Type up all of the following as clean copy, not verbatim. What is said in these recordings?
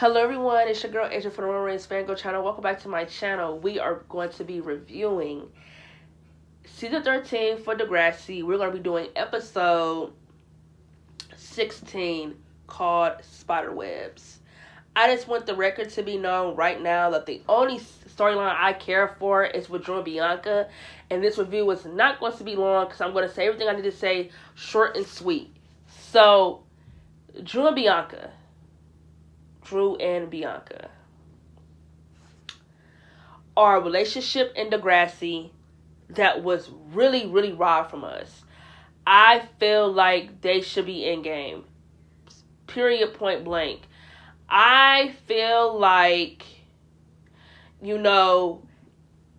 Hello everyone, it's your girl Asia from the Roman Reigns Fangirl channel. Welcome back to my channel. We are going to be reviewing season 13 for Degrassi. We're going to be doing episode 16 called Spiderwebs. I just want the record to be known right now that the only storyline I care for is with Drew and Bianca. And this review is not going to be long because I'm going to say everything I need to say short and sweet. So, Drew and Bianca. Our relationship in Degrassi that was really, really robbed from us. I feel like they should be in game. Period, point blank. I feel like,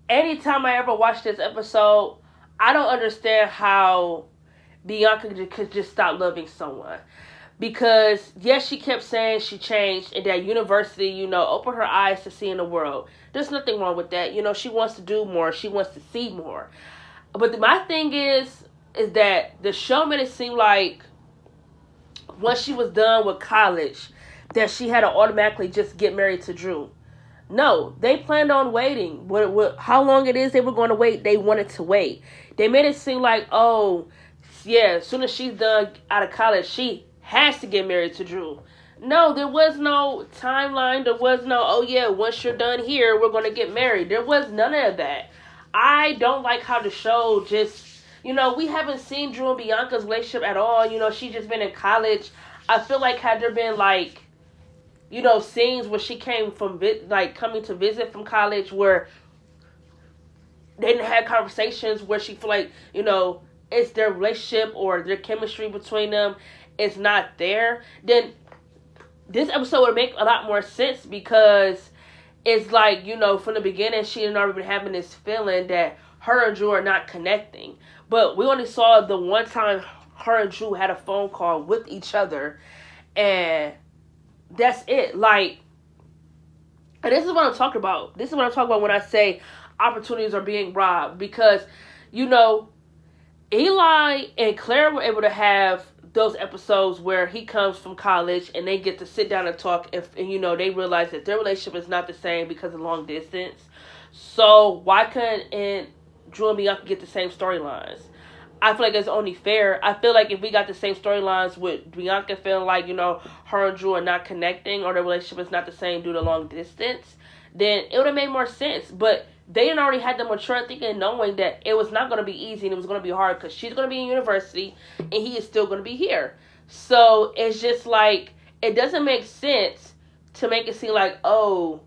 anytime I ever watch this episode, I don't understand how Bianca could just stop loving someone. Because, yes, she kept saying she changed and that university, opened her eyes to see in the world. There's nothing wrong with that. She wants to do more. She wants to see more. But my thing is that the show made it seem like once she was done with college, that she had to automatically just get married to Drew. No, they planned on waiting. How long it is they were going to wait, they wanted to wait. They made it seem like, oh, yeah, as soon as she's done out of college, she has to get married to Drew. No, there was no timeline. There was no, oh yeah, once you're done here, we're going to get married. There was none of that. I don't like how the show just, we haven't seen Drew and Bianca's relationship at all. She's just been in college. I feel like had there been scenes where she came from, coming to visit from college where they didn't have conversations where she feel like, it's their relationship or their chemistry between them is not there, then this episode would make a lot more sense because it's like, from the beginning, she had already been having this feeling that her and Drew are not connecting. But we only saw the one time her and Drew had a phone call with each other, and that's it. And this is what I'm talking about. This is what I'm talking about when I say opportunities are being robbed because, Eli and Claire were able to have those episodes where he comes from college and they get to sit down and talk and they realize that their relationship is not the same because of long distance. So why couldn't Drew and Bianca get the same storylines? I feel like it's only fair. I feel like if we got the same storylines with Bianca feeling like, her and Drew are not connecting or their relationship is not the same due to long distance, then it would have made more sense. But they had already had the mature thinking knowing that it was not going to be easy and it was going to be hard because she's going to be in university and he is still going to be here. So it's just like, it doesn't make sense to make it seem like, oh,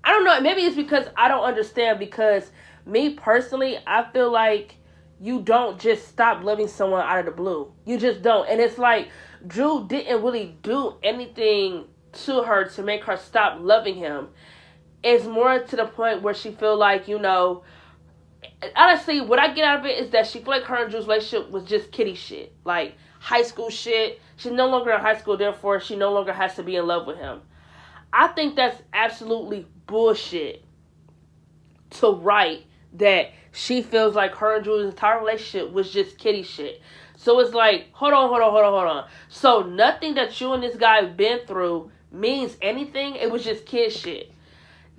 I don't know. Maybe it's because I don't understand because me personally, I feel like you don't just stop loving someone out of the blue. You just don't. And it's like Drew didn't really do anything to her to make her stop loving him. It's more to the point where she feel like, honestly, what I get out of it is that she feel like her and Drew's relationship was just kiddie shit. Like, high school shit. She's no longer in high school, therefore she no longer has to be in love with him. I think that's absolutely bullshit to write that she feels like her and Drew's entire relationship was just kiddie shit. So it's like, hold on. So nothing that you and this guy have been through means anything? It was just kid shit.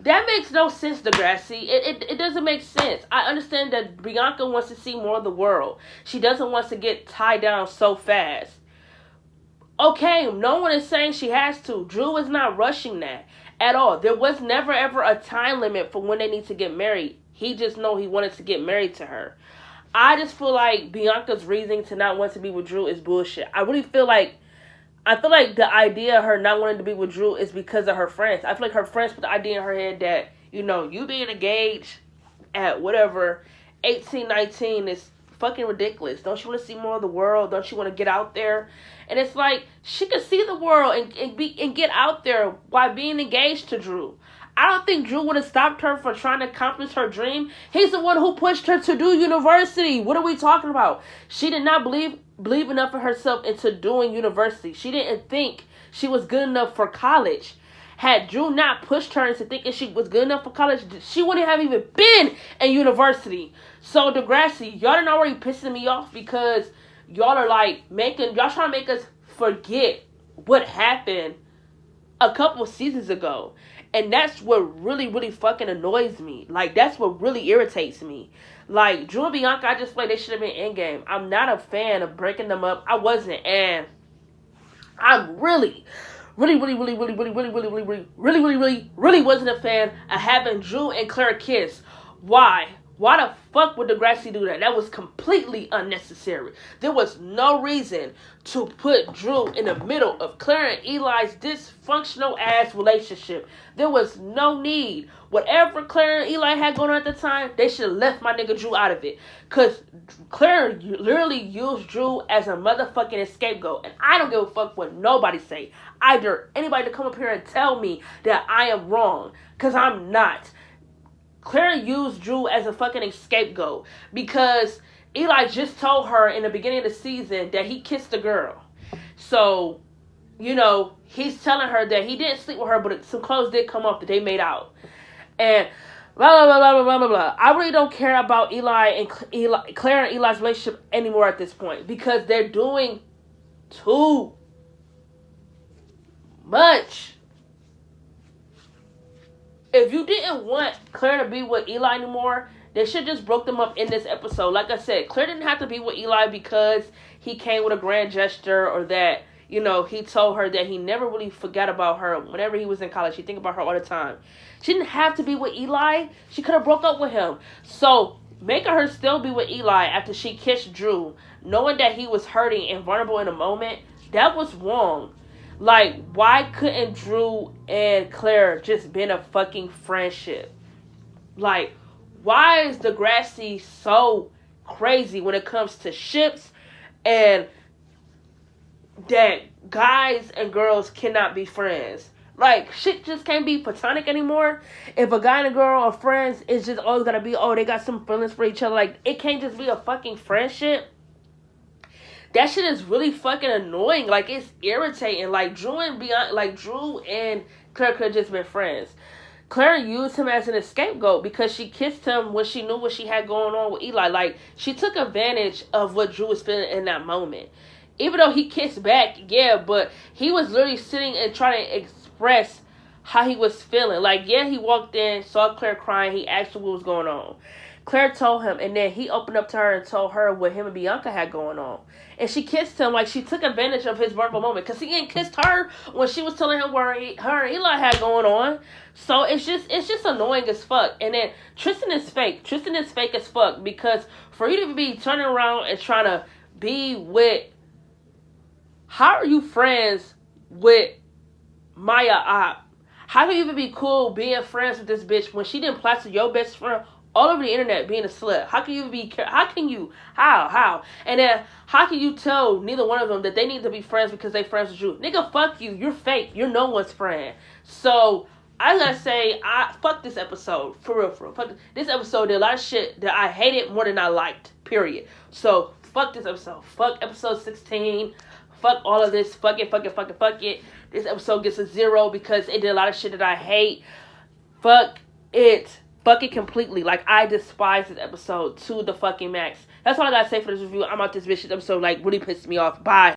That makes no sense, Degrassi. It doesn't make sense. I understand that Bianca wants to see more of the world. She doesn't want to get tied down so fast. Okay, no one is saying she has to. Drew is not rushing that at all. There was never ever a time limit for when they need to get married. He just know he wanted to get married to her. I just feel like Bianca's reasoning to not want to be with Drew is bullshit. I feel like the idea of her not wanting to be with Drew is because of her friends. I feel like her friends put the idea in her head that, you being engaged at whatever, 18, 19 is fucking ridiculous. Don't you want to see more of the world? Don't you want to get out there? And it's like, she could see the world and get out there while being engaged to Drew. I don't think Drew would have stopped her from trying to accomplish her dream. He's the one who pushed her to do university. What are we talking about? She did not believe enough of herself into doing university. She didn't think she was good enough for college. Had Drew not pushed her into thinking she was good enough for college, she wouldn't have even been in university. So Degrassi, y'all done already pissing me off because y'all are like y'all trying to make us forget what happened a couple seasons ago. And that's what really, really fucking annoys me. Like, that's what really irritates me. Like, Drew and Bianca, I just feel like they should have been in game. I'm not a fan of breaking them up. I wasn't. And I'm really wasn't a fan of having Drew and Claire kiss. Why? Why the fuck would Degrassi do that? That was completely unnecessary. There was no reason to put Drew in the middle of Claire and Eli's dysfunctional ass relationship. There was no need. Whatever Claire and Eli had going on at the time, they should have left my nigga Drew out of it. Because Claire literally used Drew as a motherfucking scapegoat. And I don't give a fuck what nobody say. I dare anybody to come up here and tell me that I am wrong. Because I'm not. Claire used Drew as a fucking scapegoat because Eli just told her in the beginning of the season that he kissed the girl. So, you know, he's telling her that he didn't sleep with her, but some clothes did come off that they made out. And blah, blah, blah, blah, blah, blah, blah. I really don't care about Claire and Eli's relationship anymore at this point because they're doing too much. If you didn't want Claire to be with Eli anymore, they should just broke them up in this episode. Like I said, Claire didn't have to be with Eli because he came with a grand gesture or that, you know, he told her that he never really forgot about her. Whenever he was in college, he think about her all the time. She didn't have to be with Eli. She could have broke up with him. So, making her still be with Eli after she kissed Drew, knowing that he was hurting and vulnerable in a moment, that was wrong. Like, why couldn't Drew and Claire just been a fucking friendship? Like, why is Degrassi so crazy when it comes to ships and that guys and girls cannot be friends? Like, shit just can't be platonic anymore. If a guy and a girl are friends, it's just always gonna be, oh, they got some feelings for each other. Like, it can't just be a fucking friendship. That shit is really fucking annoying. Like, it's irritating. Like, Drew and Claire could have just been friends. Claire used him as an scapegoat because she kissed him when she knew what she had going on with Eli. Like, she took advantage of what Drew was feeling in that moment. Even though he kissed back, yeah, but he was literally sitting and trying to express how he was feeling. Like, yeah, he walked in, saw Claire crying, he asked her what was going on. Claire told him, and then he opened up to her and told her what him and Bianca had going on. And she kissed him like she took advantage of his vulnerable moment because he ain't kissed her when she was telling him what her and Eli had going on. So it's just annoying as fuck. And then Tristan is fake. Tristan is fake as fuck because for you to be turning around and trying to be with, how are you friends with Maya Opp? How can you even be cool being friends with this bitch when she didn't plaster your best friend all over the internet being a slut? How can you, how? And then, how can you tell neither one of them that they need to be friends because they friends with you? Nigga, fuck you. You're fake. You're no one's friend. So, I gotta say, fuck this episode. For real. Fuck this episode did a lot of shit that I hated more than I liked. Period. So, fuck this episode. Fuck episode 16. Fuck all of this. Fuck it. This episode gets a 0 because it did a lot of shit that I hate. Fuck it. Fuck it completely. Like, I despise this episode to the fucking max. That's all I gotta say for this review. I'm out this bitch. This episode, like, really pissed me off. Bye.